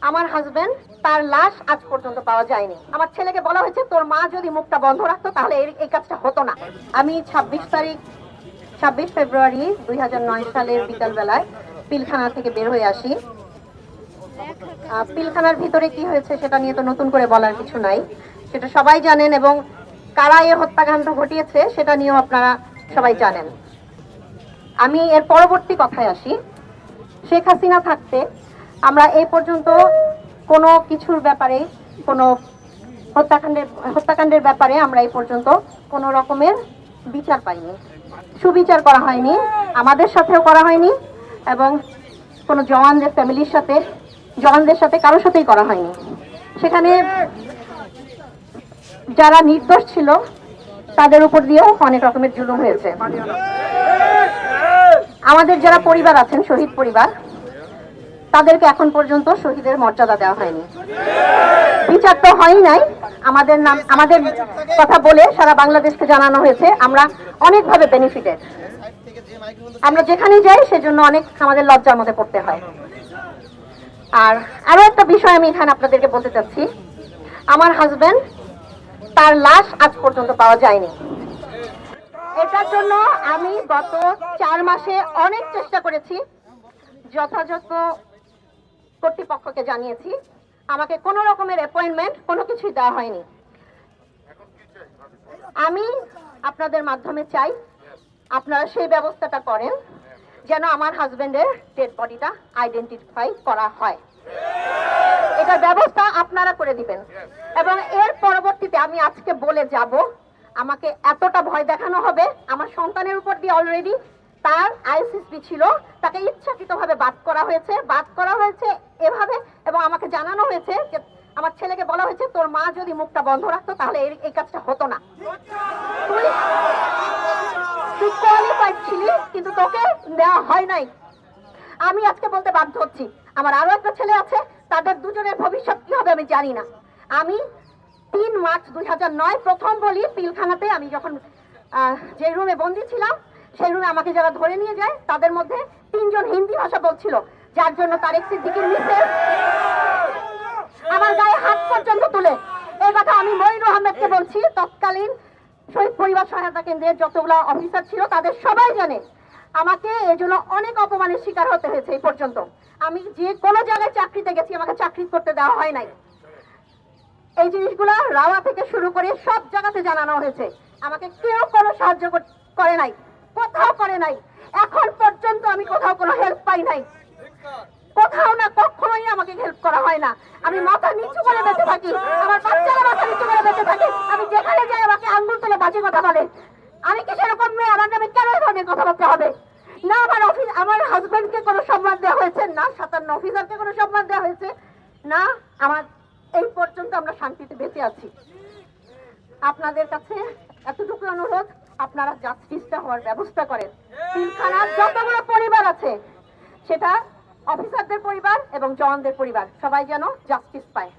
আমার হাজবেন্ড তার লাশ আজ পর্যন্ত পাওয়া যায়নি। আমার ছেলেকে বলা হয়েছে তোর মা যদি মুখটা বন্ধ রাখতো তাহলে এই কাজটা হতো না। আমি 26 ফেব্রুয়ারি 2009 সালের বিকালবেলায় পিলখানা থেকে বের হয়ে আসি। পিলখানার ভিতরে কি হয়েছে সেটা নিয়ে তো নতুন করে বলার কিছু নাই, সেটা সবাই জানেন, এবং কারা এ হত্যাকাণ্ড ঘটিয়েছে সেটা নিয়েও আপনারা সবাই জানেন। আমি এর পরবর্তী কথায় আসি। শেখ হাসিনা থাকতে আমরা এই পর্যন্ত কোনো কিছুর ব্যাপারে, কোনো হত্যাকাণ্ডের ব্যাপারে আমরা এই পর্যন্ত কোনো রকমের বিচার পাইনি, সুবিচার করা হয়নি, আমাদের সাথেও করা হয়নি, এবং কোনো জওয়ানদের ফ্যামিলির সাথে, জওয়ানদের সাথে কারোর সাথেই করা হয়নি। সেখানে যারা নির্দোষ ছিল তাদের উপর দিয়েও অনেক রকমের জুলুম হয়েছে। আমাদের যারা পরিবার আছেন, শহীদ পরিবার, তাদেরকে এখন পর্যন্ত শহীদের মর্যাদা দেওয়া হয়নি, বিচার তো হয়ই নাই। আমাদের কথা বলে সারা বাংলাদেশকে জানানো হয়েছে আমরা অনেকভাবে বেনিফিটেড, আমরা যেখানেই যাই সেজন্য অনেক আমাদের লজ্জার মধ্যে পড়তে হয়। আর আরো একটা বিষয় আমি এখানে আপনাদেরকে বলতে চাচ্ছি, আমার হাজবেন্ড তার লাশ আজ পর্যন্ত পাওয়া যায়নি। এটার জন্য আমি গত 4 মাসে অনেক চেষ্টা করেছি, যথাযথ কর্তৃপক্ষকে জানিয়েছি, আমাকে কোনো রকমের অ্যাপয়েন্টমেন্ট কোনো কিছুই দেওয়া হয়নি। আমি আপনাদের মাধ্যমে চাই আপনারা সেই ব্যবস্থাটা করেন যেন আমার হাজবেন্ডের ডেড বডিটা আইডেন্টিফাই করা হয়। এটার ব্যবস্থা আপনারা করে দিবেন। এবং এর পরবর্তীতে আমি আজকে বলে যাব, আমাকে এতটা ভয় দেখানো হবে, আমার সন্তানের উপর দিয়ে অলরেডি তার আইসিসি ছিল, তাকে ইচ্ছাকৃতভাবে বাদ করা হয়েছে এভাবে, এবং আমাকে জানানো হয়েছে যে আমার ছেলেকে বলা হয়েছে তোর মা যদি মুখটা বন্ধ রাখতো তাহলে এই কাজটা হতো না। তুই কোয়ালিফাইড ছিলি কিন্তু তোকে দেওয়া হয় নাই। আমি আজকে বলতে বাধ্য হচ্ছি, আমার আরো একটা ছেলে আছে, তাদের দুজনের ভবিষ্যৎ কি হবে আমি জানি না। আমি 3 মার্চ 2009 প্রথম বলি, পিলখানাতে আমি যখন যে রুমে বন্দি ছিলাম, সেই রুমে আমাকে যারা ধরে নিয়ে যায় তাদের মধ্যে 3 জন হিন্দি ভাষা বলছিল, যার জন্য তারেক সিদ্দিকীর মিসেস আমার গায়ে হাত পর্যন্ত তুলে। এই কথা আমি মঈনুর আহমেদকে বলছি, তৎকালীন শহীদ পরিবার সহায়তা কেন্দ্রের যতগুলা অফিসার ছিল তাদের সবাই জানে। আমাকে এই জন্য অনেক অপমানের শিকার হতে হয়েছে। এই পর্যন্ত আমি যে কোনো জায়গায় চাকরিতে গেছি, আমাকে চাকরি করতে দেওয়া হয় নাই। এই জিনিসগুলো রাওয়া থেকে শুরু করে সব জায়গাতে জানানো হয়েছে, আমাকে কেউ কোনো সাহায্য করে নাই, কোথাও করে নাই। এখন পর্যন্ত আমি কোথাও কোনো হেল্প পাই নাই, কোথাও না, কখনোই আমাকে হেল্প করা হয় না। আমি মাথা নিচু করে বেঁচে থাকি, আমার বাচ্চারা মাথা নিচু করে বেঁচে থাকে। আমি যেখানে যাই আমাকে আঙ্গুল তুলে বাজে কথা বলে। আমি কি সেরকম মেয়ে? আমার নামে কেন এই ধরনের কথা বলতে হবে? না আমার হাজবেন্ডকে কোনো সম্মান দেওয়া হয়েছে, না 57 অফিসারকে কোনো সম্মান দেওয়া হয়েছে, না আমার এই পর্যন্ত আমরা শান্তিতে বেঁচে আছি। আপনাদের কাছে এতটুকু অনুরোধ, আপনারা জাস্টিসটা হওয়ার ব্যবস্থা করেন। পিলখানার যতগুলো পরিবার আছে, সেটা অফিসারদের পরিবার এবং জওয়ানদের পরিবার, সবাই যেন জাস্টিস পায়।